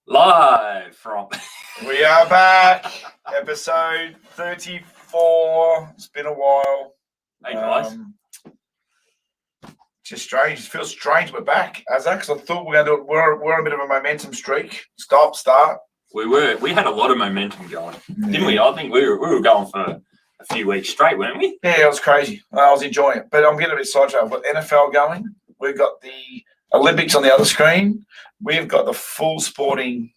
Live from. We are back. Episode 34. It's been a while. Hey guys. Just strange. It feels strange we're back, Azak, because I thought we were going to do it. We're on a bit of a momentum streak. Stop, start. We had a lot of momentum going, didn't we? I think we were going for a few weeks straight, weren't we? Yeah, it was crazy. I was enjoying it. But I'm getting a bit sidetracked. We've got NFL going. We've got the Olympics on the other screen. We've got the full sporting.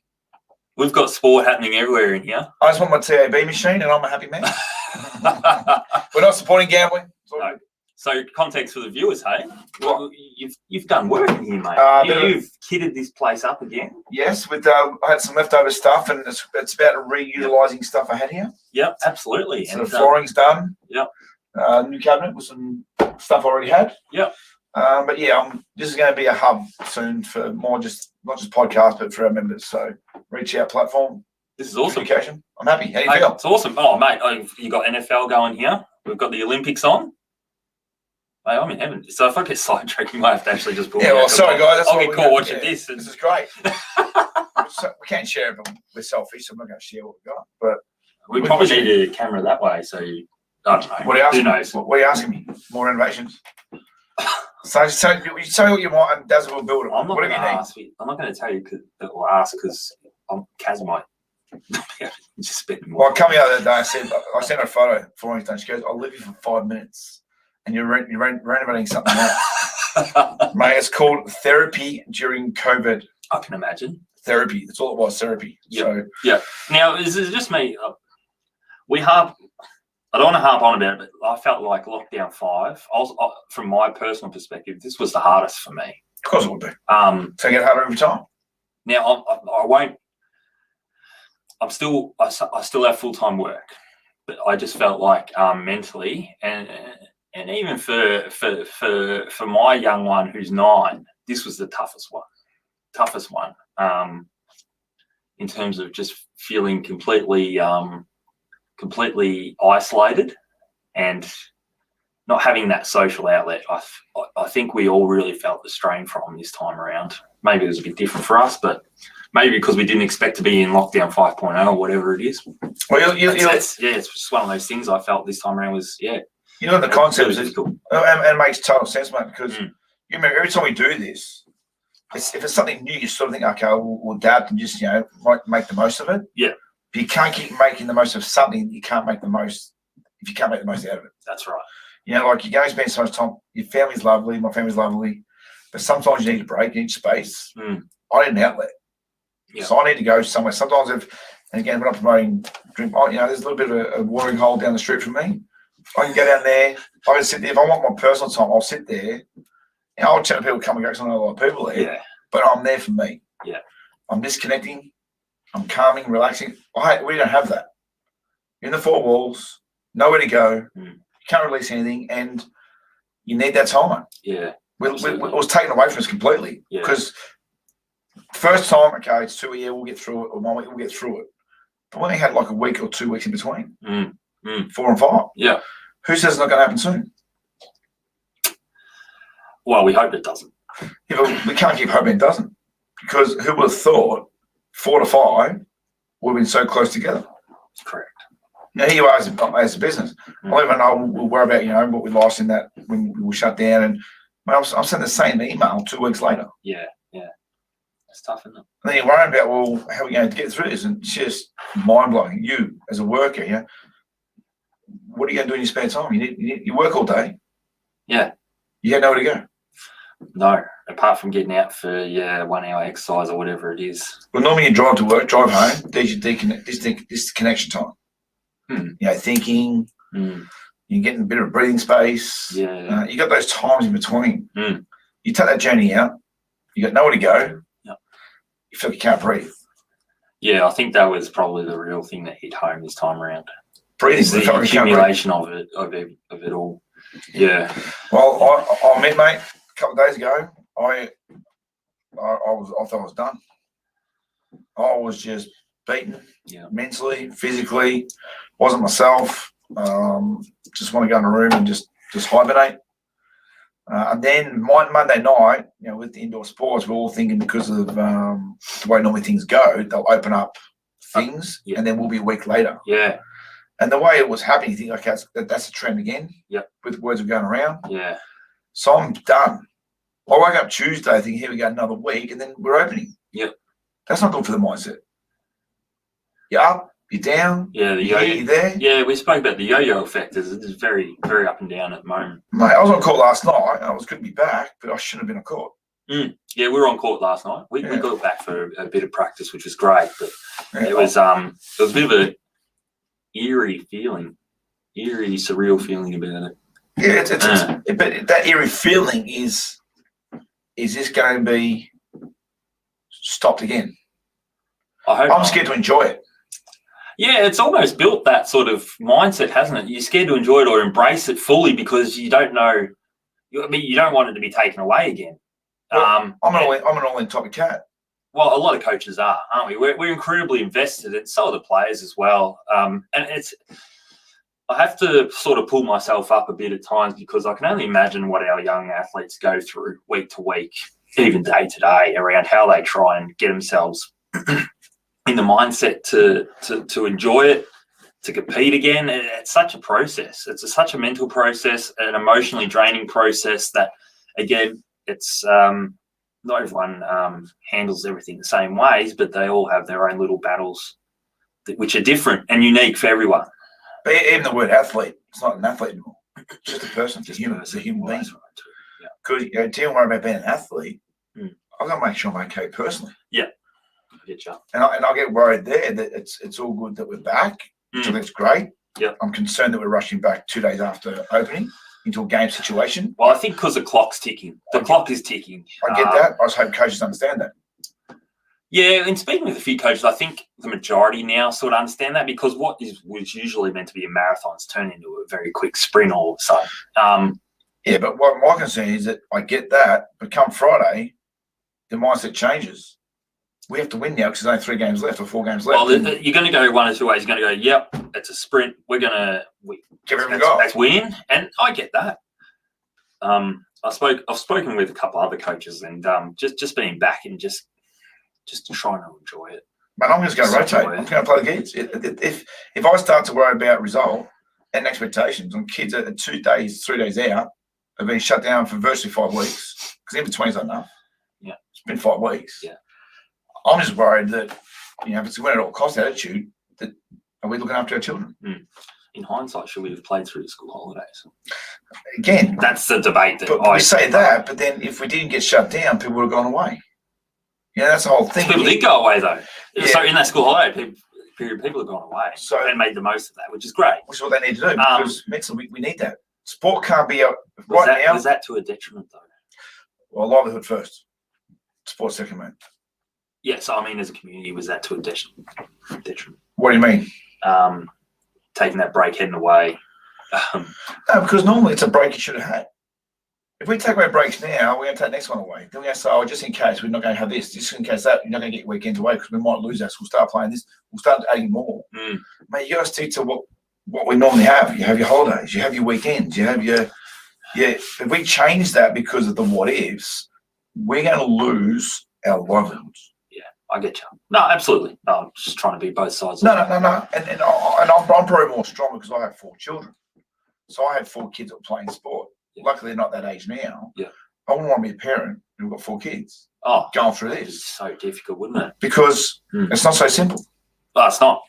We've got sport happening everywhere in here. I just want my TAB machine and I'm a happy man. We're not supporting gambling. No. So context for the viewers, hey? Well, you've done work in here, mate. You've kitted this place up again. Yes, with I had some leftover stuff, and it's about reutilising stuff I had here. Yep, absolutely. So the flooring's done. Yep. New cabinet with some stuff I already had. Yep. But yeah, this is going to be a hub soon for more not just podcasts, but for our members. So reach out platform. This is awesome. Communication. I'm happy. How do you feel? It's awesome. Oh, mate, you got NFL going here. We've got the Olympics on. Mate, I'm in heaven. So if I get sidetracked, you might have to actually just pull me out. Sorry, guys. I'll get caught watching this. This is great. We can't share it, but we're selfish, so I'm not going to share what we've got. But we probably need a camera that way, so I don't know. What are you asking? Who knows? What are you asking me? More innovations? So say what you want, and Daz will build it. I'm not going to tell you because Kaz might just spend more. Well, coming out the other day, I sent her a photo for Wednesday. She goes, "I'll leave you for 5 minutes, and you're renovating something else." Mate, it's called therapy during COVID. I can imagine. Therapy. That's all it was. Therapy. Yep. So yeah. Now, is it just me? I don't want to harp on about it, but I felt like lockdown 5. From my personal perspective, this was the hardest for me. Of course it would be. So you get harder every time. Now I won't. I still have full-time work, but I just felt like mentally and even for my young one who's 9, this was the toughest one. In terms of just feeling completely isolated and not having that social outlet. I think we all really felt the strain from this time around. Maybe it was a bit different for us, but maybe because we didn't expect to be in lockdown 5.0 or whatever it is. Well, it's just one of those things I felt this time around was, the concept really is difficult. And it makes total sense, mate, because you remember every time we do this, if it's something new, you sort of think, okay, we'll adapt and just, make the most of it. Yeah. But you can't keep making the most of something you can't make the most if you can't make the most out of it. That's right. Like you're going to spend so much time. Your family's lovely, my family's lovely, but sometimes you need a break, you need space. I need an outlet. Yeah. So I need to go somewhere. Sometimes and again, we're not promoting drink. There's a little bit of a watering hole down the street from me. I can go down there. I can sit there. If I want my personal time, I'll sit there. I'll chat to people, come and go, because I know a lot of people there. Yeah. But I'm there for me. Yeah. I'm disconnecting. I'm calming, relaxing. We don't have that. You're in the 4 walls, nowhere to go. You can't release anything, and you need that time. Yeah. It was taken away from us completely. Yeah. Because first time, okay, it's 2 a year, we'll get through it, or 1 week, we'll get through it. But when they had like a week or 2 weeks in between, 4 and 5, yeah. Who says it's not going to happen soon? Well, we hope it doesn't. Yeah, but we can't keep hoping it doesn't, because who would have thought 4 to 5 would have been so close together? Correct. Now, here you are as a business. I'll even know we'll worry about, what we lost in that when we were shut down. And I'm sending the same email 2 weeks later. Yeah. It's tough, isn't it? And then you're worrying about, how are we going to get through this? And it's just mind-blowing. You, as a worker, what are you going to do in your spare time? You work all day. Yeah. You got nowhere to go. No, apart from getting out for 1 hour exercise or whatever it is. Well, normally you drive to work, drive home. There's your disconnection time. Thinking. You're getting a bit of breathing space. Yeah. You got those times in between. You take that journey out. You got nowhere to go. Yep. You feel like you can't breathe. Yeah, I think that was probably the real thing that hit home this time around. Breathing. The accumulation of it all. Yeah. Well, I met, mate, a couple of days ago. I thought I was done. I was just beaten, mentally, physically. Wasn't myself. Just want to go in a room and just hibernate. And then Monday night, with the indoor sports, we're all thinking because of the way normally things go, they'll open up things, and then we'll be a week later. Yeah. And the way it was happening, you think, okay, that's a trend again. Yep. With words are going around. Yeah. So I'm done. I woke up Tuesday thinking, here we go, another week, and then we're opening. Yep. That's not good for the mindset. You're up, you're down. Yeah, you're there. Yeah, we spoke about the yo-yo effect. It's very, very up and down at the moment. Mate, I was on court last night. I was good to be back, but I shouldn't have been on court. Yeah, we were on court last night. We got back for a bit of practice, which was great, but it was a bit of a eerie, surreal feeling about it. Yeah, but that eerie feeling is this going to be stopped again? I'm scared to enjoy it. Yeah, it's almost built that sort of mindset, hasn't it? You're scared to enjoy it or embrace it fully because you don't know. You don't want it to be taken away again. Well, I'm an all-in type of cat. Well, a lot of coaches are, aren't we? We're incredibly invested, and so are the players as well. And I have to sort of pull myself up a bit at times because I can only imagine what our young athletes go through week to week, even day to day, around how they try and get themselves in the mindset to enjoy it, to compete again. It's such a process. It's such a mental process, an emotionally draining process that, again, it's not everyone handles everything the same ways, but they all have their own little battles which are different and unique for everyone. But even the word athlete, it's not an athlete anymore. It's just a person. It's a human being. Because don't worry about being an athlete. I've got to make sure I'm okay personally. Yeah. I get you. And I get worried there that it's all good that we're back. So that's great. Yeah. I'm concerned that we're rushing back 2 days after opening into a game situation. Well, I think because the clock's ticking. The clock is ticking. I get that. I just hope coaches understand that. Yeah, and speaking with a few coaches, I think the majority now sort of understand that because what was usually meant to be a marathon's turned into a very quick sprint all of a sudden. Yeah, but what my concern is that I get that, but come Friday, the mindset changes. We have to win now because there's only 3 games left or 4 games left. Well, you're going to go one or two ways. You're going to go, yep, it's a sprint. We're going to give everything a go. That's win, and I get that. I've spoken with a couple other coaches, and just being back and just trying to enjoy it. But I'm just going to rotate. I'm going to play the kids. If I start to worry about result and expectations on kids that are 2 days, 3 days out, have been shut down for virtually 5 weeks because in between is not enough. Yeah, it's been 5 weeks. Yeah. I'm just worried that, if it's a win at all cost attitude, that are we looking after our children? In hindsight, should we have played through the school holidays? Again, that's the debate. We say that, but then if we didn't get shut down, people would have gone away. That's the whole thing. People did go away though. Yeah. So in that school holiday period, people have gone away and made the most of that, which is great. Which is what they need to do because mentally we need that. Sport can't be out now. Was that to a detriment though? Well, livelihood first. Sport second, mate. Yeah, so I mean, as a community, was that to a detriment? What do you mean? Taking that break, heading away. No, because normally it's a break you should have had. If we take away breaks now, we're going to take the next one away. Then we're going to say, just in case we're not going to have this, just in case that, you're not going to get weekends away because we might lose that. So we'll start playing this. We'll start adding more. Mate, you got to stick to what we normally have. You have your holidays. You have your weekends. You have your. If we change that because of the what ifs, we're going to lose our livelihoods. I get you. No, absolutely. No, I'm just trying to be both sides. No. And I'm probably more strong because I have 4 children. So I had 4 kids that were playing sport. Yeah. Luckily, they're not that age now. Yeah. I wouldn't want to be a parent who've got 4 kids. Oh, going through this. It's so difficult, wouldn't it? Because it's not so simple. Well, it's not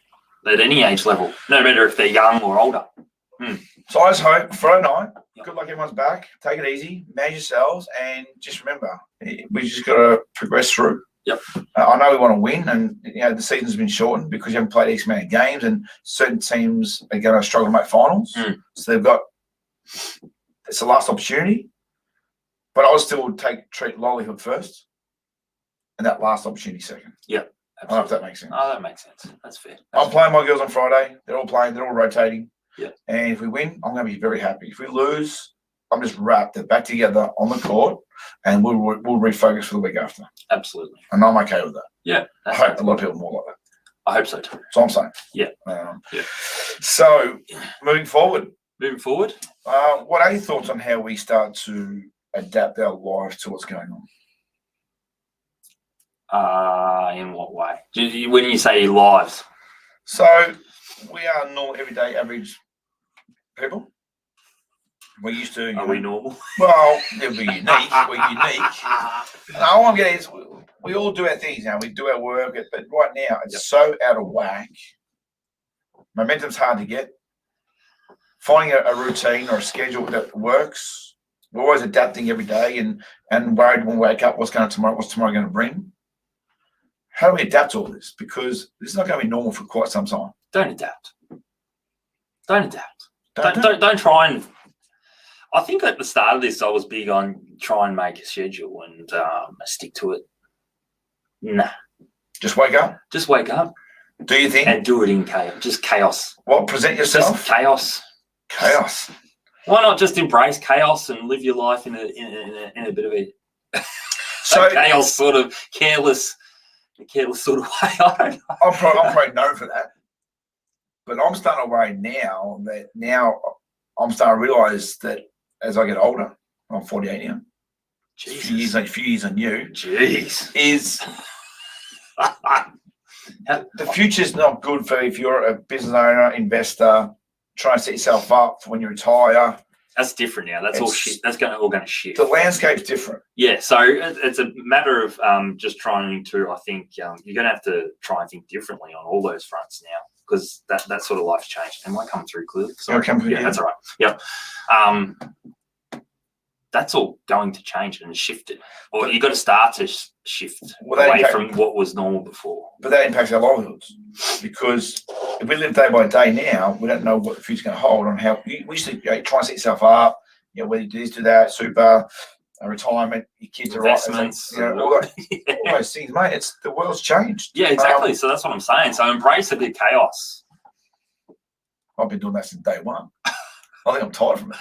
at any age level, no matter if they're young or older. So I just hope Friday night, good luck, everyone's back. Take it easy, manage yourselves, and just remember, we just got to progress through. Yep. I know we want to win, and the season's been shortened because you haven't played X amount of games, and certain teams are going to struggle to make finals. So they've got it's the last opportunity, but I'll still treat livelihood first, and that last opportunity second. Yep. I don't know if that makes sense. Oh, that makes sense. That's fair. I'm playing my girls on Friday. They're all playing. They're all rotating. Yeah. And if we win, I'm going to be very happy. If we lose, I'm just wrapped it back together on the court, and we'll refocus for the week after. Absolutely. And I'm okay with that. Yeah. I hope a lot of people are more like that. I hope so too. So I'm saying. Yeah. So moving forward. What are your thoughts on how we start to adapt our lives to what's going on? In what way? When you say lives? So we are normal, everyday, average people. We're used to. Are we normal? Well, we're unique. We're unique. And all I'm getting is we all do our things now. We do our work, but right now it's so out of whack. Momentum's hard to get. Finding a routine or a schedule that works. We're always adapting every day and worried when we wake up, what's tomorrow going to bring? How do we adapt to all this? Because this is not going to be normal for quite some time. Don't adapt. Don't try and. I think at the start of this, I was big on try and make a schedule and stick to it. Nah. Just wake up. Just wake up. Do your thing. And do it in chaos. Just chaos. What? Present yourself. Just chaos. Chaos. Why not just embrace chaos and live your life in a bit of a chaos sort of careless sort of way? I don't know. I'm probably known for that, but I'm starting to worry now that I'm starting to realise that as I get older, I'm 48 now. Jesus. A few years on you. Jeez. Is the future's not good for if you're a business owner, investor, trying to set yourself up for when you retire. That's different now. That's all shit. That's all going to shift. The landscape's different. Yeah, so it's a matter of just trying to. I think you're going to have to try and think differently on all those fronts now, because that sort of life's changed. Am I coming through clearly? Sorry. Yeah, that's all right. Yep. That's all going to change and shift it. Or you got to start to shift away from what was normal before. But that impacts our livelihoods, because if we live day by day now, we don't know what the future's going to hold. On how we used to try and set yourself up. Whether you do this, do that, super, retirement, your kids are investments, all those things, mate. The world's changed. Yeah, exactly. So that's what I'm saying. So embrace a bit chaos. I've been doing that since day one. I think I'm tired from it.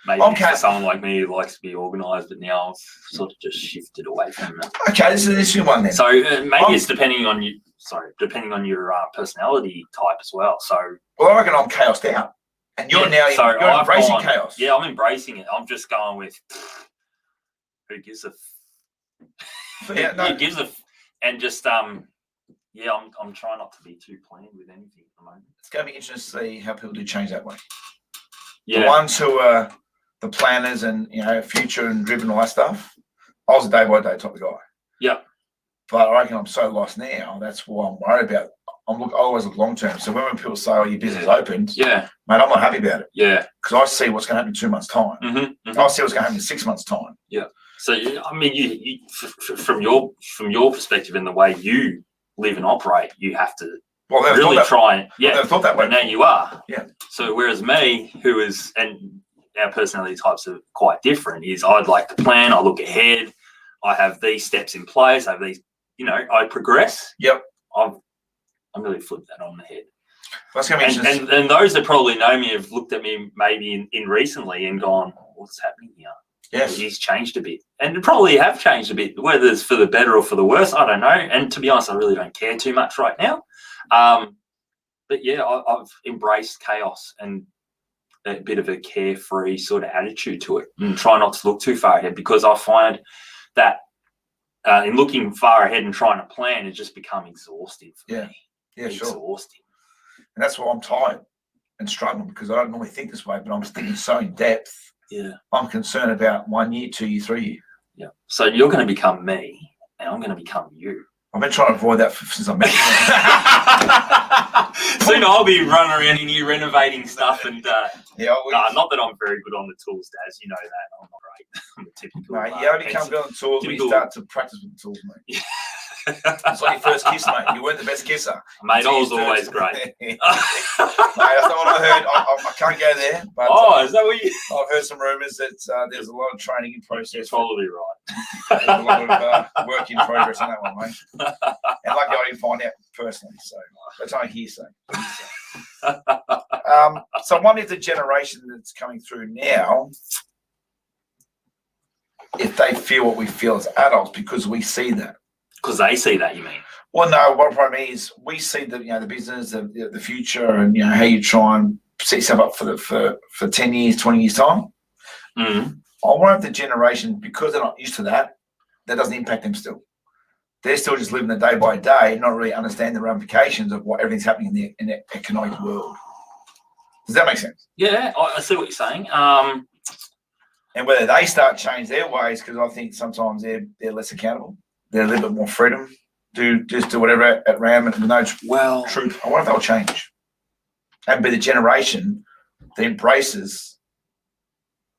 Maybe for someone like me who likes to be organised, but now I've sort of just shifted away from it. Okay, this is an interesting one then. So maybe it's depending on you. Sorry, depending on your personality type as well. So, well, I reckon I'm chaosed out, and you're you're embracing chaos. Yeah, I'm embracing it. I'm just going with who gives a. Who gives a, and just yeah, I'm trying not to be too planned with anything at the moment. It's going to be interesting to see how people do change that way. Yeah. The ones who are the planners and future and driven all that stuff. I was a day by day type of guy. Yeah. But I reckon I'm so lost now. That's why I'm worried about. I always look long term. So when people say, "Oh, your business opened," mate, I'm not happy about it. Yeah. Because I see what's going to happen in 2 months' time. Mm-hmm. I see what's going to happen in 6 months' time. Yeah. So I mean, you from your perspective and the way you live and operate, you have to really try and I've thought that way. But now you are. Yeah. So whereas me, and our personality types are quite different, is I'd like to plan, I look ahead, I have these steps in place, I have these, I progress. Yep. I'm really flipped that on the head. That's going to be interesting. And those that probably know me have looked at me maybe in recently and gone, what's happening here? Yes. He's changed a bit, and probably have changed a bit, whether it's for the better or for the worse, I don't know. And to be honest, I really don't care too much right now. But yeah, I've embraced chaos and a bit of a carefree sort of attitude to it, and try not to look too far ahead, because I find that in looking far ahead and trying to plan, it just become exhausting for me. Yeah, sure. Exhausting. And that's why I'm tired and struggling, because I don't normally think this way, but I'm thinking so in depth. Yeah. I'm concerned about 1 year, 2 year, 3 year. Yeah. So you're going to become me, and I'm going to become you. I've been trying to avoid that since I met you. Soon I'll be running around in here renovating stuff, and not that I'm very good on the tools, Daz. You know that. I'm not great. I'm a typical. No, you only become good on the tools when you start to practice with the tools, mate. It's like your first kiss, mate. You weren't the best kisser. Mate, I was always great. Mate, that's not what I heard. I can't go there. But, is that what you... I've heard some rumours that there's a lot of training in process. You're probably right. There's a lot of work in progress on that one, mate. And luckily I didn't find out personally, so that's only hearsay. So one is the generation that's coming through now, if they feel what we feel as adults, because we see that. Because they see that, you mean? Well, no. What I mean is, we see the the business, the future, and how you try and set yourself up for 10 years, 20 years time. Mm-hmm. I wonder if the generation, because they're not used to that, that doesn't impact them still. They're still just living the day by day and not really understanding the ramifications of what everything's happening in the economic world. Does that make sense? Yeah, I see what you're saying. And whether they start change their ways, because I think sometimes they're less accountable. They're a little bit more freedom. Do whatever at RAM and no truth. I wonder if they'll change and be the generation that embraces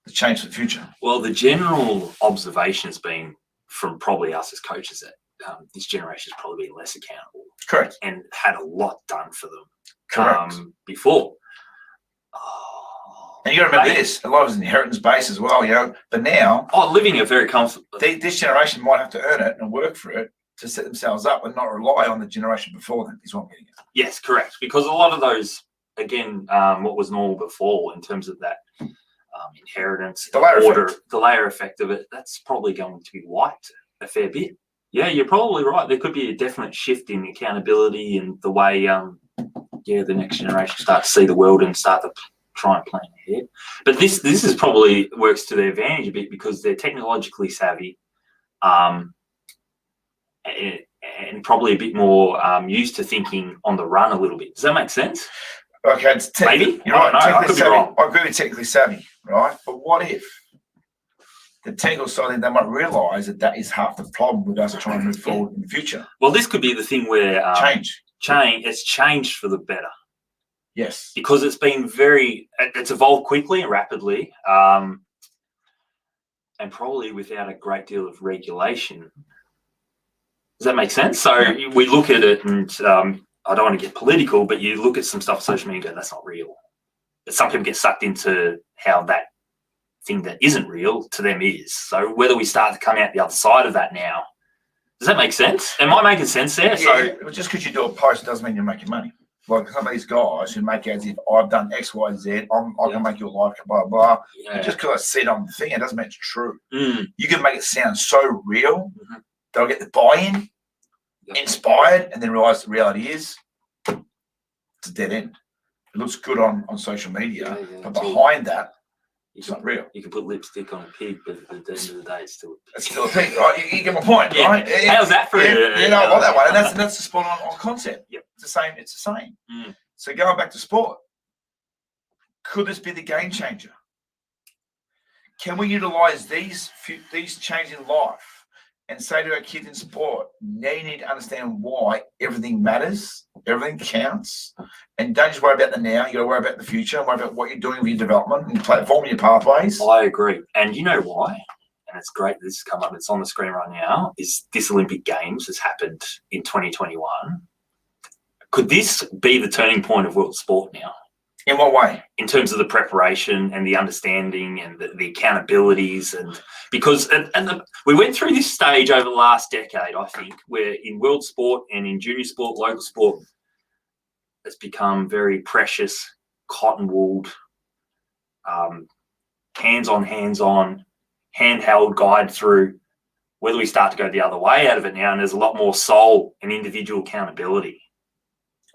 the change for the future. Well, the general observation has been from probably us as coaches that this generation has probably been less accountable. Correct. And had a lot done for them. Correct. Before. And you got to remember this, a lot of it's inheritance based as well, but now... living a very comfortable... This generation might have to earn it and work for it to set themselves up and not rely on the generation before them, is what I'm getting at. Yes, correct. Because a lot of those, again, what was normal before in terms of that inheritance, the layer effect of it, that's probably going to be wiped a fair bit. Yeah, you're probably right. There could be a definite shift in accountability and the way, the next generation start to see the world and start to try and plan ahead. But this is probably works to their advantage a bit because they're technologically savvy, and probably a bit more used to thinking on the run a little bit. Does that make sense? Okay, maybe. You're right. I could be wrong. I agree with technically savvy, right? But what if the technical side, they might realise that is half the problem with us trying to move forward in the future? Well, this could be the thing where it's changed for the better. Yes. Because it's evolved quickly and rapidly, and probably without a great deal of regulation. Does that make sense? So we look at it and I don't want to get political, but you look at some stuff on social media and go, that's not real. But some people get sucked into how that thing that isn't real to them is. So whether we start to come out the other side of that now, does that make sense? Am I making sense there? Yeah, so just because you do a post doesn't mean you're making money. Like some of these guys who make it as if I've done X, Y, Z, I can make your life, blah, blah. Yeah. Just because I see it on the thing, it doesn't mean it's true. You can make it sound so real, they'll get the buy-in, inspired, and then realise the reality is it's a dead end. It looks good on social media, but behind that, it's not real. You can put lipstick on a pig, but at the end of the day, it's still a pig, right? You get my point, right? How's that for you? I like that one, and that's the spot on concept. Yep. It's the same. So going back to sport, could this be the game changer? Can we utilise these changes in life and say to our kids in sport, now you need to understand why everything matters, everything counts, and don't just worry about the now, you got to worry about the future, worry about what you're doing with your development and forming your pathways. I agree. And you know why? And it's great this has come up, it's on the screen right now, is this Olympic Games has happened in 2021. Could this be the turning point of world sport now? In what way? In terms of the preparation and the understanding and the accountabilities, and because we went through this stage over the last decade, I think, where in world sport and in junior sport, local sport, it's become very precious, cotton-wooled, hands-on, handheld guide through. Whether we start to go the other way out of it now, and there's a lot more soul and individual accountability.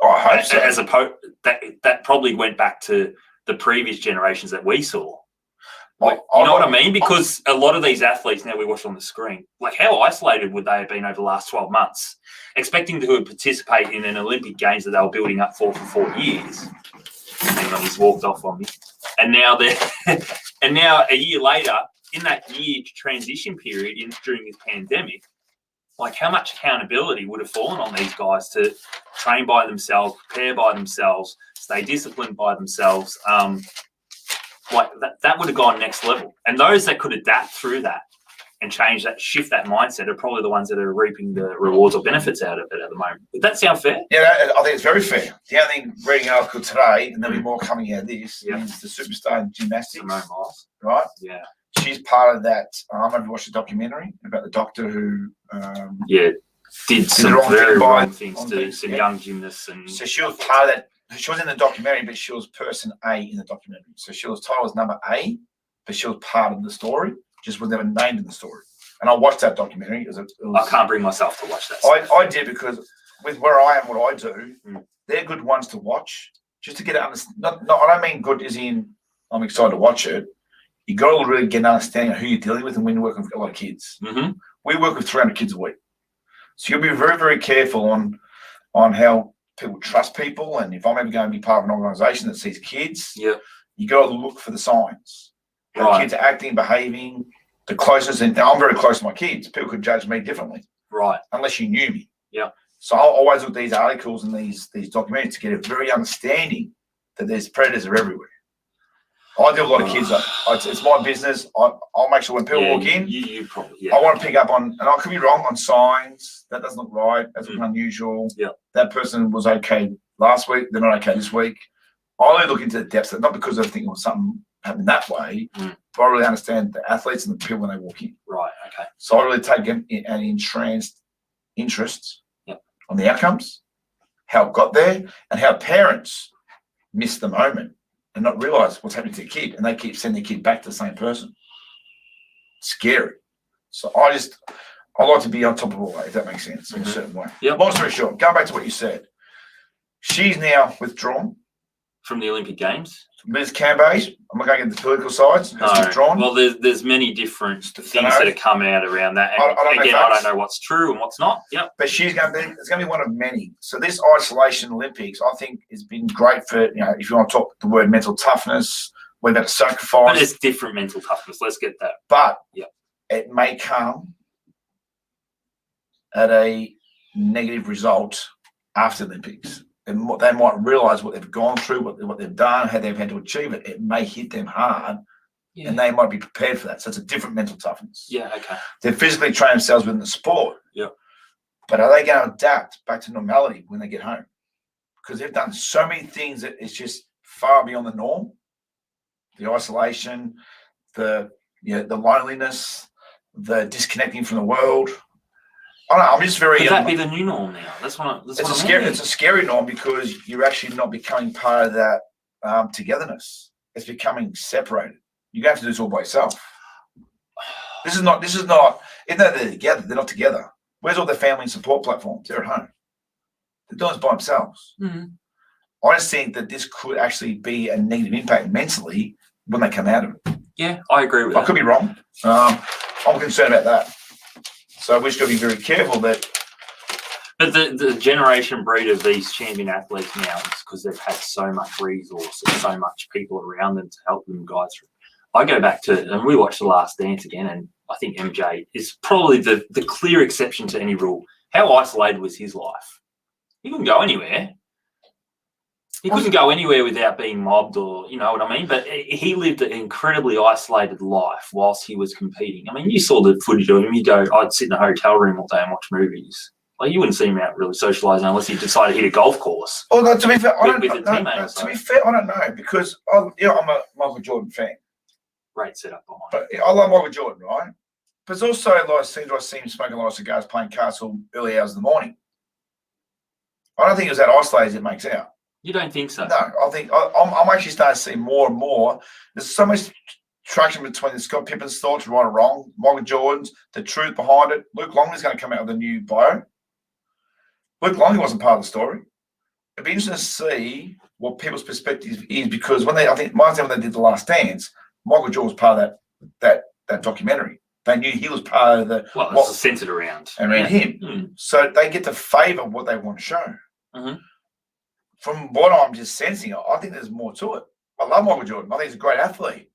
Oh, I hope so. As opposed, that probably went back to the previous generations that we saw. You know what I mean? Because a lot of these athletes now we watch on the screen, like how isolated would they have been over the last 12 months? Expecting to participate in an Olympic Games that they were building up for 4 years. Hang on, he's walked off on me. And now now a year later, in that year transition period during this pandemic, like how much accountability would have fallen on these guys to train by themselves, prepare by themselves, stay disciplined by themselves. Like that would have gone next level. And those that could adapt through that and change that, shift that mindset are probably the ones that are reaping the rewards or benefits out of it at the moment. Would that sound fair? Yeah, I think it's very fair. The only thing, reading an article today, and there'll be more coming out of this, is the superstar in gymnastics. Simone Biles. Right? Yeah. She's part of that. Have you watched the documentary about the doctor who... did some very wrong things to some young gymnasts. And so she was part of that. She was in the documentary, but she was person A in the documentary. So she was titled as number A, but she was part of the story, just was never named in the story. And I watched that documentary. I can't bring myself to watch that. I did, because with where I am, what I do, they're good ones to watch, just to get it understand. I don't mean good as in I'm excited to watch it. you got to really get an understanding of who you're dealing with and when you're working with a lot of kids. Mm-hmm. We work with 300 kids a week. So you'll be very, very careful on how people trust people. And if I'm ever going to be part of an organisation that sees kids, you got to look for the signs. How kids are acting, behaving, the closeness. And I'm very close to my kids. People could judge me differently. Right. Unless you knew me. Yeah. So I'll always look at these articles and these documentaries to get a very understanding that there's predators are everywhere. I deal with a lot of kids. It's my business. I'll make sure when people walk in, you probably, I want to pick up on, and I could be wrong on signs. That doesn't look right. That's unusual. Yeah. That person was okay last week. They're not okay this week. I only look into the depths, not because I think it was something happened that way, but I really understand the athletes and the people when they walk in. Right. Okay. So I really take an entranced interest on the outcomes, how it got there, and how parents miss the moment and not realise what's happening to the kid, and they keep sending the kid back to the same person. Scary. So I like to be on top of all that, if that makes sense, in a certain way. Yeah. Long story short, going back to what you said, she's now withdrawn from the Olympic Games. Liz Cambage, I'm not going to get the political sides. Has withdrawn. Well, there's many different things that have come out around that. And I don't know what's true and what's not. Yep. But it's going to be one of many. So this isolation Olympics, I think, has been great for, if you want to talk the word mental toughness, we're about to sacrifice. But it's different mental toughness. Let's get that. But it may come at a negative result after the Olympics. And they might realise what they've gone through, what they've done, how they've had to achieve it. It may hit them hard, and they might be prepared for that. So it's a different mental toughness. Yeah, okay. They physically train themselves within the sport. Yeah. But are they going to adapt back to normality when they get home? Because they've done so many things that it's just far beyond the norm. The isolation, the loneliness, the disconnecting from the world. I don't know, I'm just very. Could that be the new norm now? It's a scary norm because you're actually not becoming part of that togetherness. It's becoming separated. You have to do this all by yourself. This is not. Even though they're together, they're not together. Where's all the family and support platforms? They're at home. They're doing this by themselves. Mm-hmm. I just think that this could actually be a negative impact mentally when they come out of it. Yeah, I agree with that. I could be wrong. I'm concerned about that. So we just got to be very careful that. But the generation breed of these champion athletes now is because they've had so much resources, so much people around them to help them guide through. I go back to, and we watched The Last Dance again, and I think MJ is probably the clear exception to any rule. How isolated was his life? He couldn't go anywhere. He couldn't go anywhere without being mobbed, or you know what I mean. But he lived an incredibly isolated life whilst he was competing. I mean, you saw the footage of him. You go, I'd sit in a hotel room all day and watch movies. Like you wouldn't see him out really socialising unless he decided to hit a golf course. Oh, no, to be fair, I don't know because I'm a Michael Jordan fan. Great setup behind. But I love Michael Jordan, right? But it's also like I see him smoking a lot of cigars, playing Castle early hours in the morning. I don't think it was that isolated as it makes out. You don't think so? No, I think I'm actually starting to see more and more. There's so much traction between the Scott Pippen's thoughts, right or wrong, Michael Jordan's, the truth behind it. Luke Longley's going to come out with a new bio. Luke Longley wasn't part of the story. It'd be interesting to see what people's perspective is because when they did The Last Dance, Michael Jordan was part of that documentary. They knew he was part of the what's centered around him. Mm-hmm. So they get to favour what they want to show. Mm-hmm. From what I'm just sensing, I think there's more to it. I love Michael Jordan. I think he's a great athlete.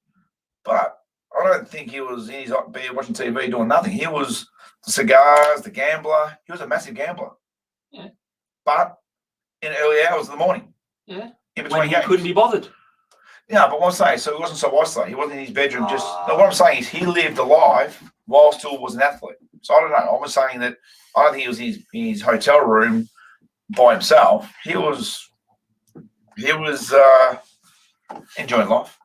But I don't think he was in his bed watching TV doing nothing. He was the cigars, the gambler. He was a massive gambler. Yeah. But in early hours of the morning. Yeah. In between when he games. Couldn't be bothered. Yeah, but what I'm saying, so he wasn't so isolated. He wasn't in his bedroom just. No, what I'm saying is he lived a life while still was an athlete. So I don't know. I'm saying that I don't think he was in his hotel room by himself. He was enjoying life.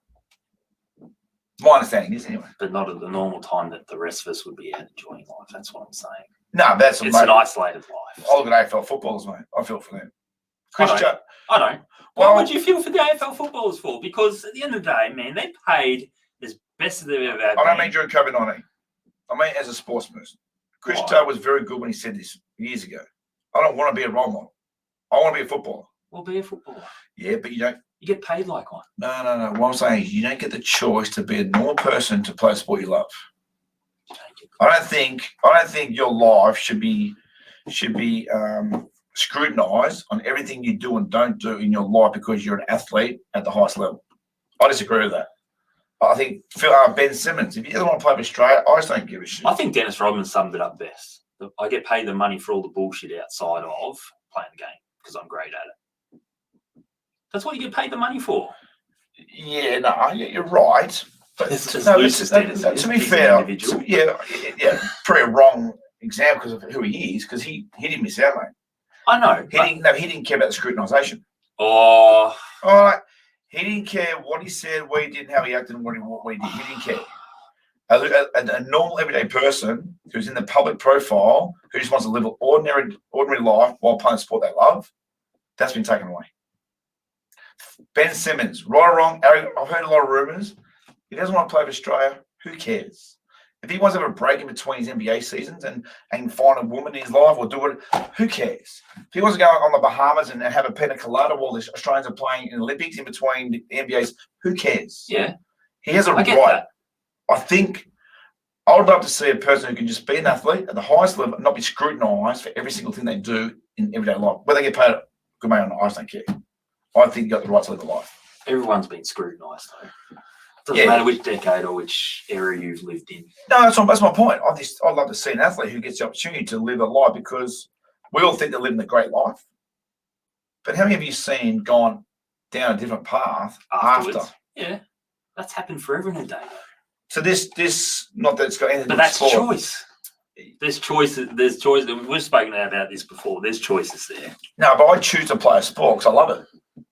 My understanding is anyway. But not at the normal time that the rest of us would be out enjoying life. That's what I'm saying. No, it's an isolated life. I look at AFL footballers, mate. I feel for them. I don't. What would you feel for the AFL footballers for? Because at the end of the day, man, they paid as best as they've ever had. I don't mean during COVID-19. I mean as a sports person. Chris Joe was very good when he said this years ago. I don't want to be a role model. I want to be a footballer. Well, be a footballer. Yeah, but you don't. You get paid like one. No. What I'm saying is you don't get the choice to be a normal person to play a sport you love. I don't think your life should be scrutinised on everything you do and don't do in your life because you're an athlete at the highest level. I disagree with that. I think Ben Simmons, if you ever want to play for Australia, I just don't give a shit. I think Dennis Rodman summed it up best. I get paid the money for all the bullshit outside of playing the game because I'm great at it. That's what you get paid the money for. Yeah, no, you're right. But to be fair, pretty wrong example because of who he is, because he didn't miss out, mate. I know. He didn't care about the scrutinisation. Oh. All right. He didn't care what he said, what he did, how he acted, and what he did. He didn't care. A normal, everyday person who's in the public profile, who just wants to live an ordinary life while playing a sport they love, that's been taken away. Ben Simmons, right or wrong, I've heard a lot of rumours. He doesn't want to play for Australia. Who cares? If he wants to have a break in between his NBA seasons and find a woman in his life or do it, who cares? If he wants to go on the Bahamas and have a pina colada while the Australians are playing in the Olympics in between the NBAs, who cares? Yeah. He has a right. That. I think I would love to see a person who can just be an athlete at the highest level and not be scrutinised for every single thing they do in everyday life. Whether they get paid good money or not, I just don't care. I think you've got the right to live a life. Everyone's been scrutinised, though. Doesn't matter which decade or which era you've lived in. No, that's my point. I'd love to see an athlete who gets the opportunity to live a life because we all think they're living a great life. But how many have you seen gone down a different path after? Yeah, that's happened forever and a day. So this not that it's got anything. But that's choice. There's choices. There's choices. We've spoken about this before. There's choices there. No, but I choose to play a sport because I love it.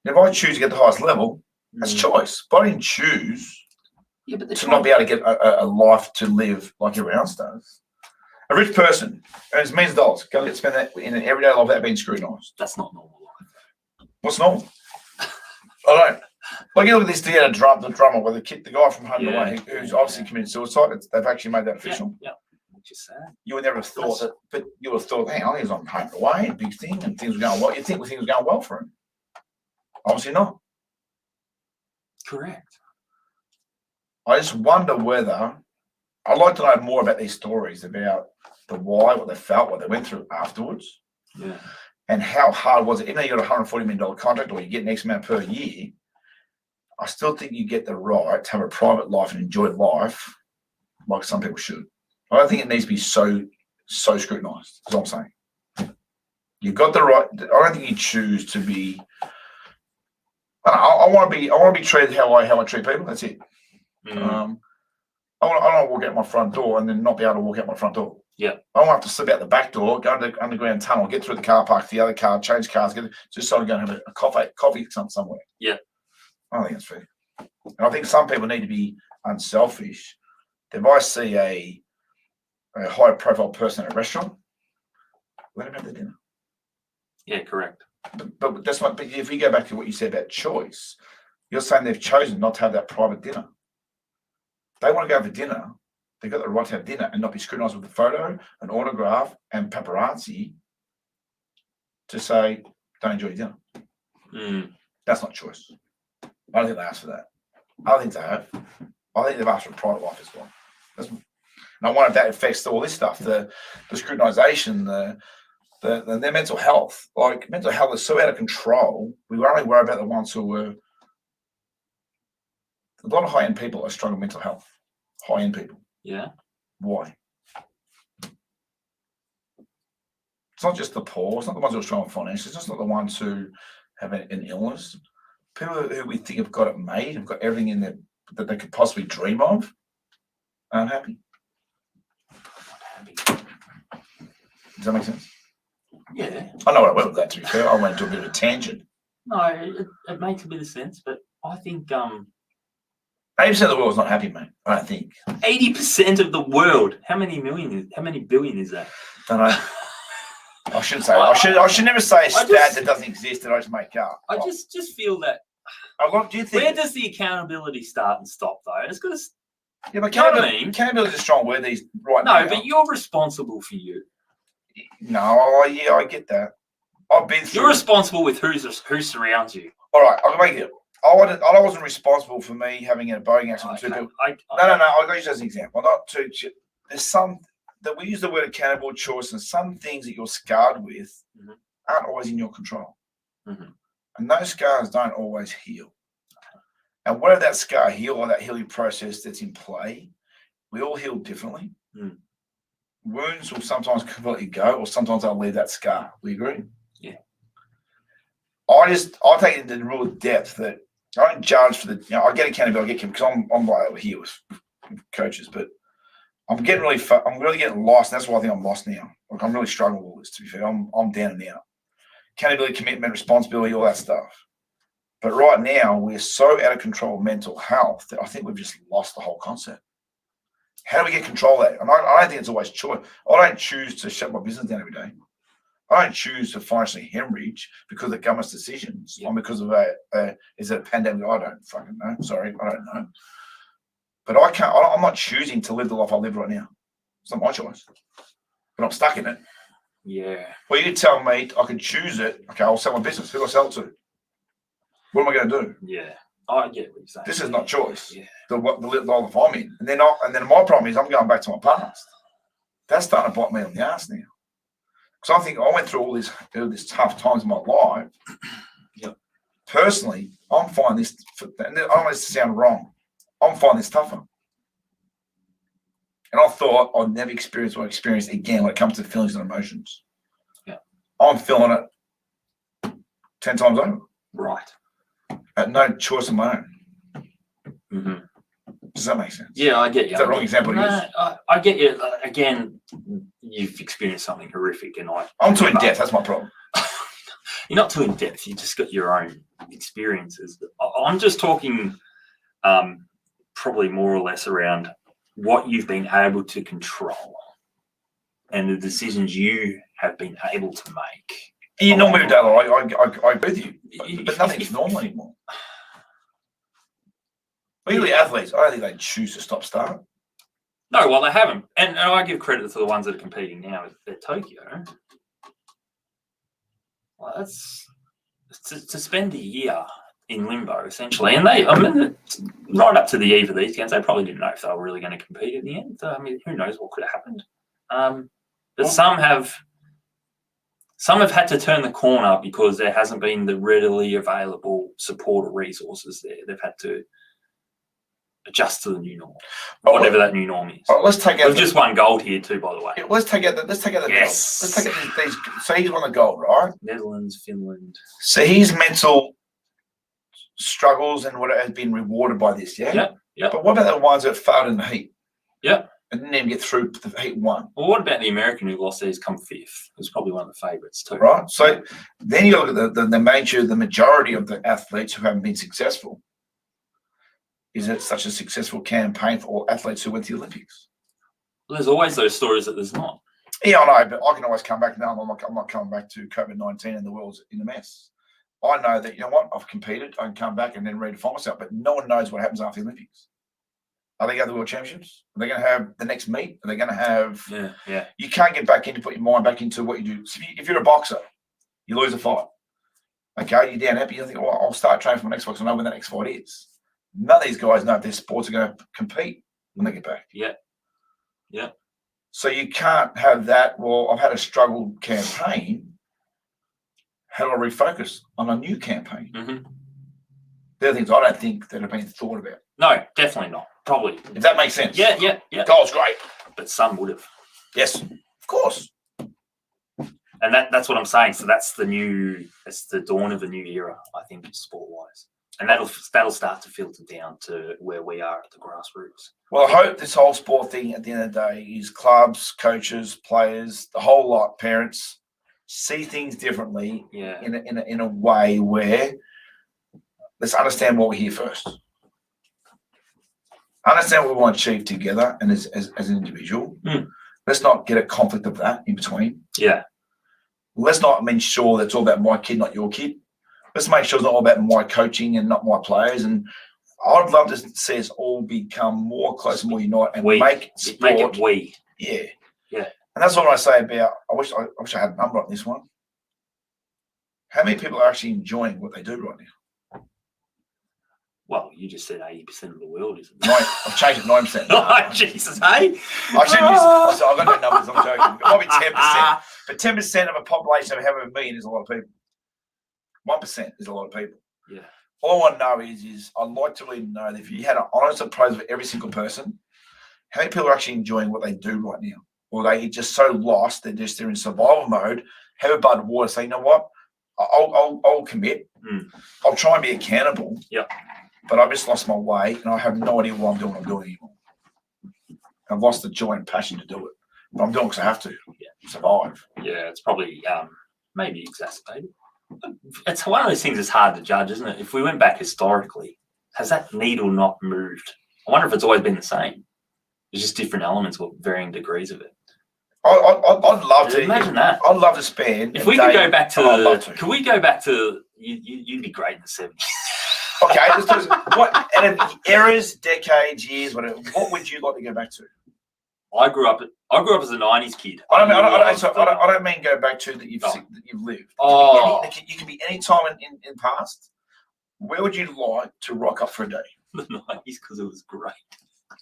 If I choose to get the highest level, that's choice. But I didn't choose to not be able to get a life to live like everyone else does. A rich person earns millions of dollars. Go and spend that in an everyday life without being scrutinised. That's not normal life. What's normal? I don't. Like you look at this the drummer, where the guy from Home and Away, who's obviously committed suicide. They've actually made that official. Yeah. Which is sad. You would never have thought that, but you would have thought, hang on, he was on Home and Away, big thing, and things were going well. You think things were going well for him? Obviously not. Correct. I just wonder whether I'd like to know more about these stories about the why, what they felt, what they went through afterwards, and how hard was it. Even though you got a $140 million contract or you get an X amount per year, I still think you get the right to have a private life and enjoy life like some people should. I don't think it needs to be so scrutinised. That's what I'm saying. You've got the right. I don't think you choose to be. I want to be treated how I treat people. That's it. I don't want to walk out my front door and then not be able to walk out my front door. Yeah. I don't want to have to slip out the back door, go into the underground tunnel, get through the car park to the other car, change cars, just so I can go and have a coffee somewhere. Yeah. I don't think it's fair. And I think some people need to be unselfish. If I see a high profile person at a restaurant, let them have their dinner. Yeah, correct. But that's not. But if you go back to what you said about choice, you're saying they've chosen not to have that private dinner. They want to go for dinner. They've got the right to have dinner and not be scrutinised with a photo, an autograph, and paparazzi to say, "Don't enjoy your dinner." That's not choice. I don't think they asked for that. I don't think they have. I think they've asked for a private life as well. And I wonder if that affects all this stuff, the scrutinisation, their mental health. Like, mental health is so out of control. We only worry about the ones who were. A lot of high-end people are struggling with mental health. High-end people. Yeah. Why? It's not just the poor. It's not the ones who are struggling financially. It's just not the ones who have an illness. People who we think have got it made, have got everything in there that they could possibly dream of, are unhappy. Does that make sense? Yeah. I know what I went with that, to be fair. I went into a bit of a tangent. No, it makes a bit of sense, but I think 80% of the world's not happy, mate. I don't think. 80% of the world. How many billion is that? Don't know. I shouldn't say. I should never say a stat that doesn't exist that I just make up. I just feel that. Do you think? Where does the accountability start and stop, though? It's got to. Yeah, but accountability is a strong word. These right now. No, but you're responsible for you. No, yeah, I get that. I've been through. You're responsible with who surrounds you. All right, I'll make it. I wasn't responsible for me having a boating accident with two people. No. I got you as an example. Not too. There's some that we use the word accountable choice, and some things that you're scarred with aren't always in your control, and those scars don't always heal. And whether that scar heal or that healing process that's in play, we all heal differently. Wounds will sometimes completely go, or sometimes they'll leave that scar. We agree? Yeah. I take it into the rule of depth that I don't judge for the. I get accountability, because I'm right over here with coaches, but I'm really getting lost. That's why I think I'm lost now. Like, I'm really struggling with all this. To be fair, I'm down and out. Accountability, commitment, responsibility, all that stuff. But right now, we're so out of control of mental health that I think we've just lost the whole concept. How do we get control of that? And I don't think it's always choice. I don't choose to shut my business down every day. I don't choose to financially hemorrhage because of government's decisions, or because of is it a pandemic? I don't fucking know. Sorry, I don't know. But I'm not choosing to live the life I live right now. It's not my choice. But I'm stuck in it. Yeah. Well, you tell me I can choose it. Okay, I'll sell my business. Who do I sell it to? What am I going to do? Yeah. I get what you're saying. This is not choice. Yeah. The life I'm in. And then my problem is I'm going back to my past. That's starting to bite me on the ass now. Because I think I went through all these tough times in my life. Yep. Personally, I'm finding this, and I don't want this to sound wrong, I'm finding this tougher. And I thought I'd never experience what I experienced again when it comes to feelings and emotions. Yeah. I'm feeling it 10 times over. Right. At no choice of my own. Does that make sense? Yeah, I get you. Is that the wrong example to use? I get you. Again, you've experienced something horrific, and I'm too in depth. That's my problem. You're not too in depth. You just got your own experiences. I'm just talking, probably more or less around what you've been able to control and the decisions you have been able to make. You normally do. I agree with you, but nothing's normal anymore. Usually athletes, I don't think they choose to stop start. No, well, they haven't. And I give credit to the ones that are competing now at Tokyo. Well, that's to spend a year in limbo, essentially. And right up to the eve of these games, they probably didn't know if they were really going to compete at the end. I mean, who knows what could have happened. But some have had to turn the corner because there hasn't been the readily available support or resources there. They've had to adjust to the new norm, whatever that new norm is. Let's take out. We've just won gold here too, by the way. Let's take out the. Yes. Let's take out these. So he's won the gold, right? Netherlands, Finland. So his mental struggles and what has been rewarded by this, yeah. Yeah. But what about the ones that failed in the heat? Yeah. And didn't even get through the heat one. Well, what about the American who lost theirs come fifth? It was probably one of the favourites too. Right. So then you look at the majority of the athletes who haven't been successful. Is it such a successful campaign for all athletes who went to the Olympics? Well, there's always those stories that there's not. Yeah, I know, but I can always come back. No, I'm not coming back to COVID-19 and the world's in a mess. I know that, you know what, I've competed, I can come back and then redefine myself, but no one knows what happens after the Olympics. Are they going to the World Championships? Are they going to have the next meet? Are they going to have... Yeah. You can't get back in to put your mind back into what you do. So if you're a boxer, you lose a fight. Okay, you're down happy. You think, well, I'll start training for my next fight because I know when the next fight is. None of these guys know if their sports are going to compete when they get back. Yeah. So you can't have that. Well, I've had a struggled campaign. How do I refocus on a new campaign? They're things I don't think that have been thought about. No, definitely not. Probably. If that makes sense. Yeah. Goal's great. But some would have. Yes, of course. And that's what I'm saying. So it's the dawn of a new era, I think, sport-wise. And that'll start to filter down to where we are at the grassroots. Well, I hope this whole sport thing at the end of the day is clubs, coaches, players, the whole lot, parents, see things differently in a way where let's understand what we're here first. Understand what we want to achieve together and as an individual. Let's not get a conflict of that in between. Yeah. Let's not make sure that it's all about my kid, not your kid. Let's make sure it's not all about my coaching and not my players. And I'd love to see us all become more close and more united and make sport. Make it we. Yeah. Yeah. And that's what I say about, I wish I had a number on this one. How many people are actually enjoying what they do right now? Well, you just said 80% of the world, isn't it? I've changed it 9%. Oh, Jesus, hey? I shouldn't use. I've got no numbers. I'm joking. It might be 10%, but 10% of a population of however million is a lot of people. 1% is a lot of people. Yeah. All I want to know is I'd like to really know that if you had an honest appraisal of every single person, how many people are actually enjoying what they do right now, or they just so lost they're in survival mode. Have a bud of water. Say, you know what? I'll commit. I'll try and be accountable. Yeah. But I've just lost my way, and I have no idea what I'm doing anymore. I've lost the joy and passion to do it. But I'm doing it because I have to survive. Yeah, it's probably maybe exacerbated. It's one of those things that's hard to judge, isn't it? If we went back historically, has that needle not moved? I wonder if it's always been the same. There's just different elements with varying degrees of it. I'd love to imagine that. I'd love to spend. If we could go back to, can we go back to? You'd be great in the 70s. Okay, let's do this. What out of eras, decades, years, whatever? What would you like to go back to? I grew up as a 90s kid. I don't mean go back to that you've lived. Oh, you can be any time in past. Where would you like to rock up for a day? The 90s, because it was great.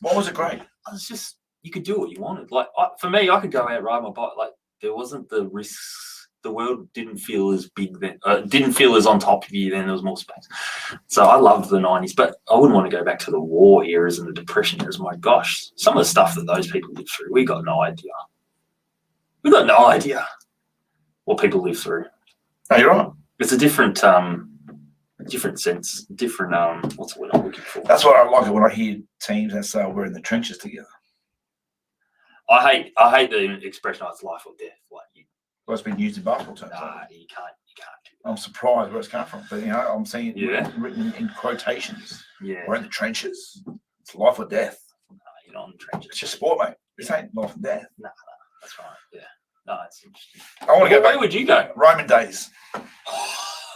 What was it great? It was just, you could do what you wanted. Like for me, I could go out ride my bike. Like there wasn't the risks. The world didn't feel as big then. Didn't feel as on top of you then. There was more space. So I loved the 90s, but I wouldn't want to go back to the war eras and the depression eras. My gosh, some of the stuff that those people lived through, we got no idea. We got no idea what people live through. No, you're right. It's a different sense, different what's the word I'm looking for? That's what I like it when I hear teams that say we're in the trenches together. I hate the expression, oh, it's life or death. Like well, it's been used in basketball terms. Nah, you can't do that. I'm surprised where it's come from, but I'm seeing it written in quotations. Yeah, we're in the trenches. It's life or death. No, you're not in the trenches. It's just sport, mate. This ain't life and death. No, that's right. Yeah, no, it's interesting. I want to go back. Where would you go? Roman days.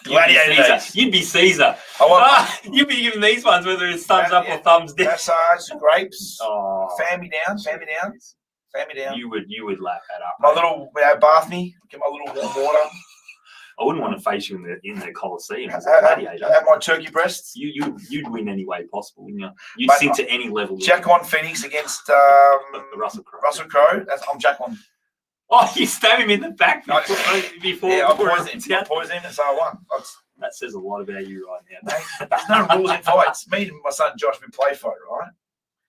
Gladiator days. You'd be Caesar. You'd be giving these ones whether it's thumbs up or thumbs down. Massage, grapes. Oh, family down. Family down. You would lap that up. My little bath me. Get my little warm water. I wouldn't want to face you in the Colosseum as a gladiator. Have my turkey breasts. You'd win any way possible, wouldn't you? You'd sink to any level. Jack on Phoenix against Russell Crowe. Russell Crowe. I'm Jack on. Oh, you stab him in the back before. Yeah, I poisoned him, and so I won. That says a lot about you right now. Mate, there's no rules in fights. Me and my son Josh, we play fight, right?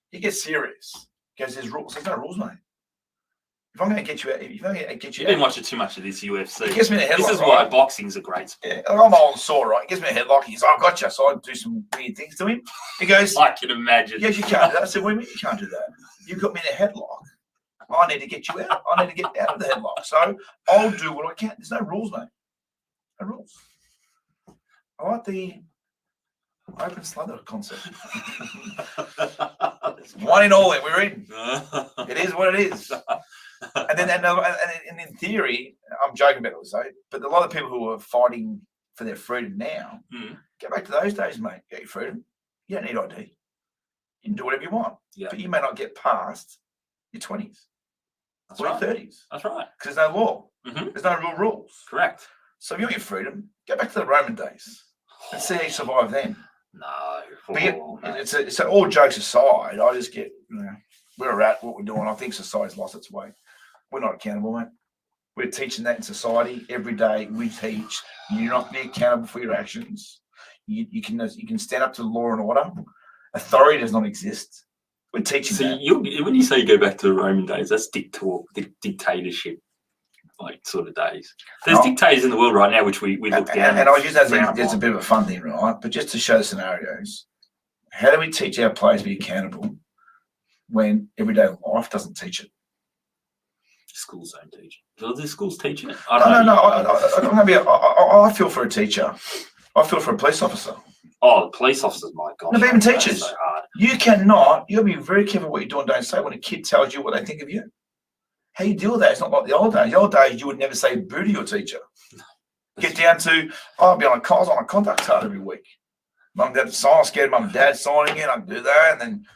He gets serious because there's rules. There's no rules, mate. If I'm going to get you out, you've been watching too much of this UFC. It gets me in a headlock. This is why boxing's a great sport. Yeah, I'm old and sore, right? It gets me in a headlock. He's like, I got you. So I do some weird things to him. He goes, I can imagine. Yes, you can't do that. I said, what do you mean you can't do that? You've got me in a headlock. I need to get you out. I need to get out of the headlock. So I'll do what I can. There's no rules, mate. No rules. I like the open slather concept. One in all, we're in. It is what it is. And in theory, I'm joking about it, so, but a lot of people who are fighting for their freedom now, go back to those days, mate. Get your freedom. You don't need ID. You can do whatever you want. Yeah. But you may not get past your 20s. Or your 30s. That's right. Because there's no law. There's no real rules. Correct. So if you want your freedom, go back to the Roman days and see how you survive then. No. It's all jokes aside, I just get, where we're at, what we're doing. I think society's lost its way. We're not accountable, mate. We're teaching that in society every day. We teach you're not be accountable for your actions. You can stand up to law and order. Authority does not exist. We're teaching that. When you say you go back to the Roman days, that's dictatorship, like sort of days. There's dictators in the world right now, which we look down. And I use that as a bit of a fun thing, right? But just to show the scenarios, how do we teach our players to be accountable when everyday life doesn't teach it? Schools don't teach it. Do the schools teach it? No. I feel for a teacher. I feel for a police officer. Oh, the police officers, my God. No, but even teachers. So hard. You got to be very careful what you do and don't say when a kid tells you what they think of you. How you deal with that? It's not like the old days. The old days, you would never say boo to your teacher. Get down to, I was on a conduct card every week. Mum and dad sign, scared mum and dad signing it, I'd do that, and then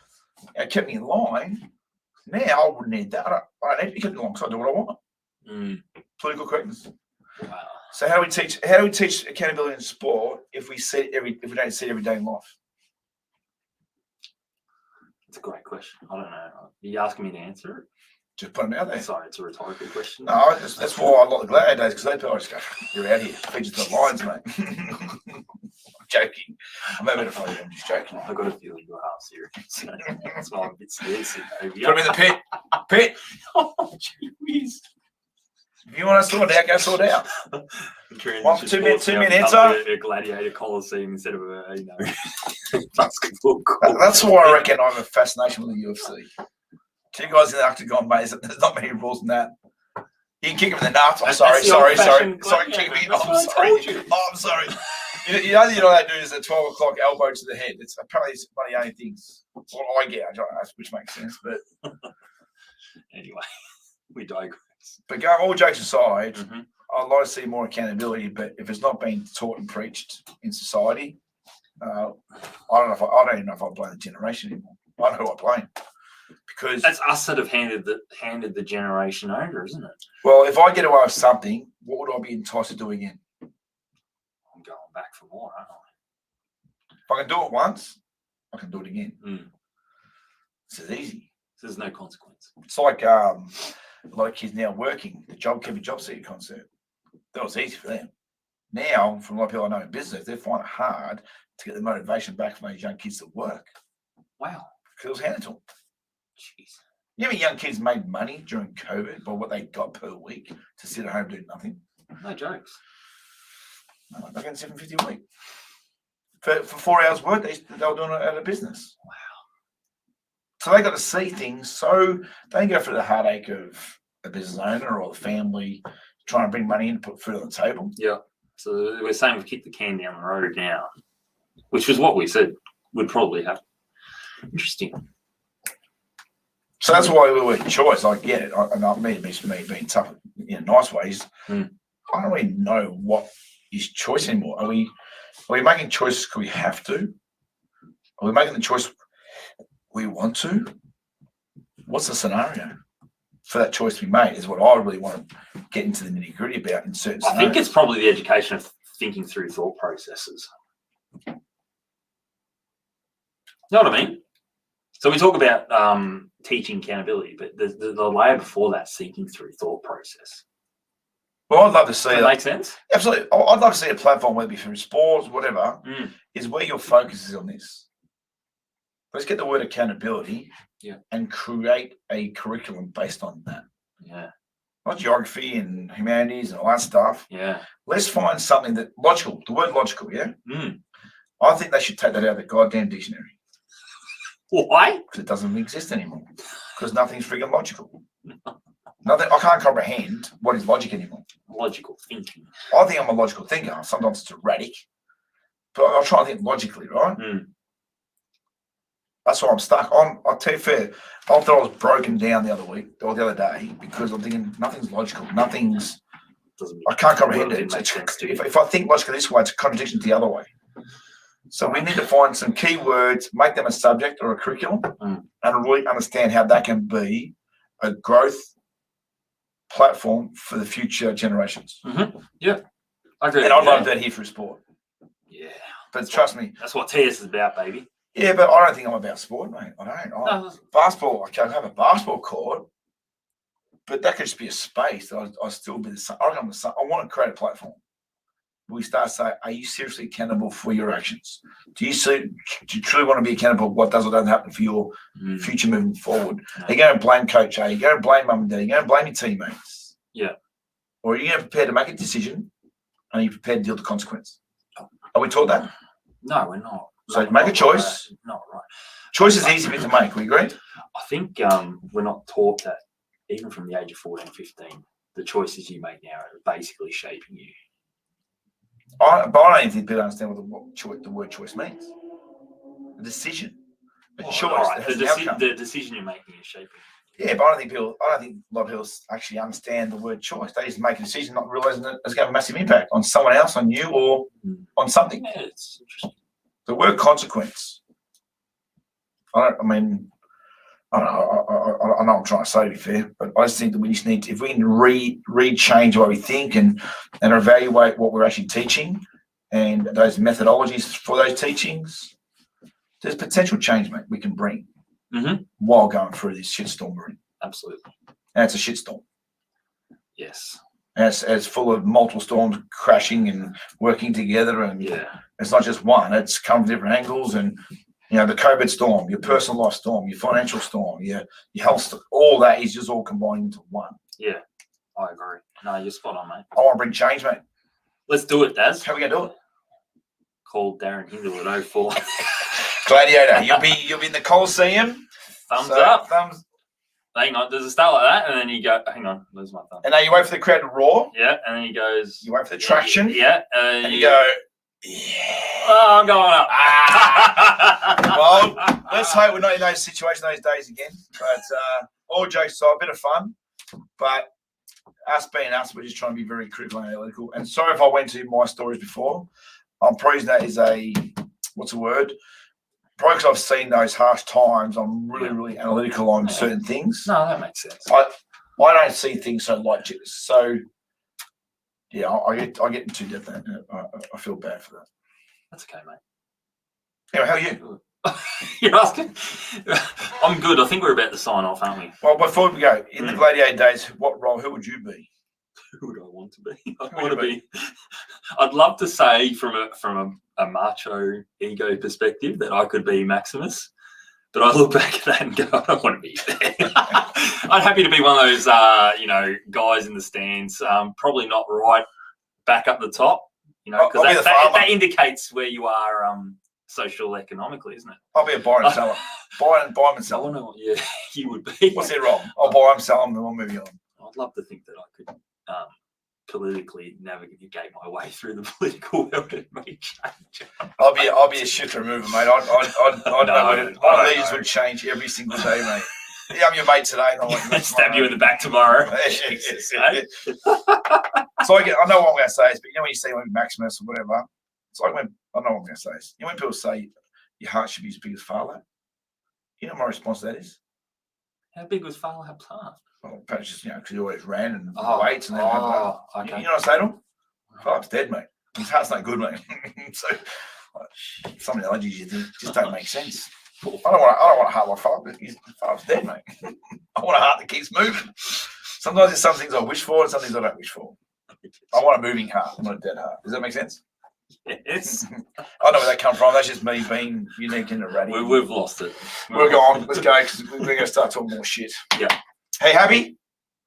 it kept me in line. Now I wouldn't need that. I don't need to be kept in line because I do what I want. Political correctness. Wow. So how do we teach accountability in sport if we don't see it every day in life? It's a great question. I don't know. Are you asking me to answer it? Just put them out there. Sorry, it's a rhetorical question. No, that's why I like the Gladiator days, because they people just go, "You're out here, feed you to the lions, mate." I'm joking. I'm having a funny. I'm just joking. I got a feeling you're half serious. That's why I'm a bit scared. Put him in the pit. Pit. Oh, gee whiz. If you want to sort it out, go sort it out. 2-minute answer. A gladiator coliseum instead of a basketball court. That's why I reckon I have a fascination with the UFC. 2 guys in the octagon, mate. There's not many rules in that. You can kick him in the nuts. I'm sorry. Sorry, kick me. I'm sorry. You know they do is a 12 o'clock elbow to the head. It's apparently it's one of the only things. What I get, which makes sense. But anyway, we digress. But going all jokes aside, I'd like to see more accountability. But if it's not being taught and preached in society, I don't even know if I blame the generation anymore. I know who I blame. Because that's us that have handed the generation over, isn't it? Well, if I get away with something, what would I be enticed to do again? I'm going back for more, aren't I? If I can do it once, I can do it again. It's easy. There's no consequence. It's like a lot of kids now working the JobKeeper Job Seeker concept. That was easy for them. Now, from a lot of people I know in business, they find it hard to get the motivation back from those young kids to work. Wow. Because it was handed to them. Jeez. You know how many young kids made money during COVID by what they got per week to sit at home doing nothing? No jokes. No, they're getting $750 a week. For 4 hours work, they were doing it out of business. Wow. So they got to see things, so they can go through the heartache of a business owner or the family trying to bring money in to put food on the table. Yeah. So we're saying we've kicked the can down the road now, which was what we said would probably happen. Interesting. So that's why we were choice. I get it. And not me being tough in nice ways. I don't really know what is choice anymore. Are we making choices because we have to? Are we making the choice we want to? What's the scenario for that choice to be made is what I really want to get into the nitty gritty about in certain scenarios. I think it's probably the education of thinking through thought processes. You know what I mean? So we talk about teaching accountability, but the layer before that, thinking through thought process. Well, I'd love to see Does that make sense? Absolutely. I'd love to see a platform, whether it be from sports, whatever, is where your focus is on this. Let's get the word accountability and create a curriculum based on that. Yeah. Not geography and humanities and all that stuff. Yeah. Let's find something that logical, the word logical, I think they should take that out of the goddamn dictionary. Why? Because it doesn't exist anymore. Because nothing's friggin' logical. Nothing. I can't comprehend what is logic anymore. Logical thinking. I think I'm a logical thinker. Sometimes it's erratic, but I'll try and think logically, right? That's why I'm stuck. I'll tell you fair. I thought I was broken down the other day because I'm thinking nothing's logical. I can't comprehend it. If I think logically this way, it's a contradiction to the other way. So we need to find some key words, make them a subject or a curriculum, and really understand how that can be a growth platform for the future generations. Yeah, I agree. And I'd love that here for sport. Yeah, but trust me, that's what TS is about, baby. Yeah, but I don't think I'm about sport, mate. I don't. Basketball, I can have a basketball court, but that could just be a space that I still be the same. I want to create a platform. We start saying, are you seriously accountable for your actions? Do you truly want to be accountable for what does or doesn't happen for your future moving forward? Are you going to blame Coach A? Are you going to blame Mum and Dad? Are you going to blame your teammates? Yeah. Or are you going to prepare to make a decision and are you prepared to deal with the consequence? Are we taught that? No, we're not. So make a choice. Not right. Choice is easy to make. We agree? I think we're not taught that even from the age of 14, 15, the choices you make now are basically shaping you. But I don't even think people understand what the word choice means. A decision. Choice. Right. The decision you're making is shaping. Yeah, but I don't think a lot of people actually understand the word choice. They just make a decision not realizing that it's going to have a massive impact on someone else, on you, or on something. Yeah, it's interesting. The word consequence. I know I'm trying to say, to be fair, but I just think that we just need to, if we can re-change what we think and evaluate what we're actually teaching and those methodologies for those teachings, there's potential change, mate, we can bring. while going through this shitstorm we're in. Absolutely. And it's a shitstorm. Yes. And it's full of multiple storms crashing and working together. And it's not just one. It's come from different angles. And, you know, the COVID storm, your personal life storm, your financial storm, your health storm, all that is just all combined into one. Yeah, I agree. No, you're spot on, mate. I want to bring change, mate. Let's do it, Daz. How are we going to do it? Call Darren Hindle at 04. Gladiator. You'll be in the Coliseum. Thumbs up. Thumbs. Hang on, does it start like that? And then you go, hang on, lose my thumb. And now you wait for the crowd to roar. Yeah, and then he goes. You wait for the traction. Yeah. And you go, yeah. Oh, I'm going up. Well, let's hope we're not in those situations those days again. But all jokes aside, a bit of fun. But us being us, we're just trying to be very critical and analytical. And sorry if I went to my stories before. I'm praising that is what's the word? Probably because I've seen those harsh times, I'm really analytical on certain things. No, that makes sense. I don't see things so light. So, yeah, I get too deep. I feel bad for that. That's okay, mate. Anyway, how are you? You're asking? I'm good. I think we're about to sign off, aren't we? Well, before we go, in the Gladiator days, who would you be? Who would I want to be? I want to be. I'd love to say from a macho ego perspective that I could be Maximus, but I look back at that and go, I don't want to be there. I'm happy to be one of those, guys in the stands. Probably not right back up the top, because that indicates where you are social economically, isn't it? I'll be a buy and seller. Buy and sell. I know what you would be. What's it wrong? I'll buy them, sell them, and we'll move on. I'd love to think that I could politically navigate my way through the political world and make change. I'll be a shifter mover, mate. My leaders would change every single day, mate. Yeah, I'm your mate today. And I'll stab you in the back tomorrow. So I know what I'm going to say, but when you see like Maximus or whatever, it's like when I know what I'm going to say. When people say your heart should be as big as Fowler, you know what my response to that is? How big was Fowler's heart? Well, perhaps just, because he always ran and weights and everything. Okay. You know what I say to him? Fowler's dead, mate. His heart's not good, mate. So some analogies you think just don't make sense. I don't want a heart like Fowler, but Fowler's dead, mate. I want a heart that keeps moving. Sometimes there's some things I wish for and some things I don't wish for. I want a moving heart, not a dead heart. Does that make sense? Yes. I know where that comes from. That's just me being unique and erratic. We've lost it. We're gone. Let's go because we're going to start talking more shit. Yeah. Hey, happy?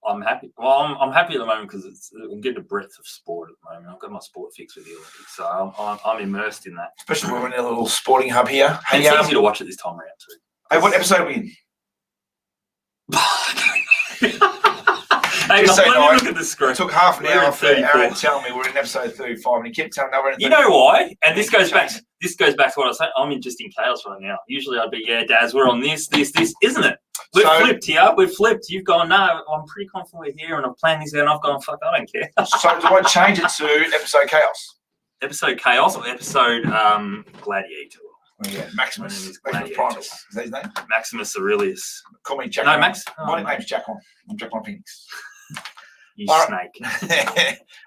I'm happy. Well, I'm happy at the moment because I'm getting a breadth of sport at the moment. I've got my sport fix with the Olympics, so I'm immersed in that. Especially when we're in a little sporting hub here. And it's easy to watch it this time around too. Hey, what episode are we in? Hey, let me look at the screen. It took half an hour for Aaron to tell me we're in episode 35, and he kept telling me we're in 35. You know why? And this goes back to what I was saying. I'm in just in chaos right now. Usually I'd be, Daz, we're on this, isn't it? We've flipped here. We've flipped. You've gone, no, I'm pretty confident we're here, and I've planned this out, and I've gone, fuck, I don't care. So do I change it to episode chaos? Episode chaos or episode gladiator? Oh, yeah, Maximus. Maximus Primus. Is that his name? Maximus Aurelius. Call me Jack. No, Max. My name's Jack on. I'm Jack on Phoenix. You snake.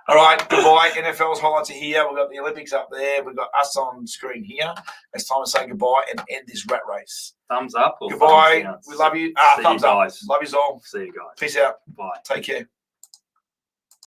All right, goodbye. NFL's highlights are here. We've got the Olympics up there. We've got us on screen here. It's time to say goodbye and end this rat race. Thumbs up. Or goodbye. Thumbs down? We love you. See Thumbs you up. guys. Love you all. See you guys. Peace out. Bye. Take care.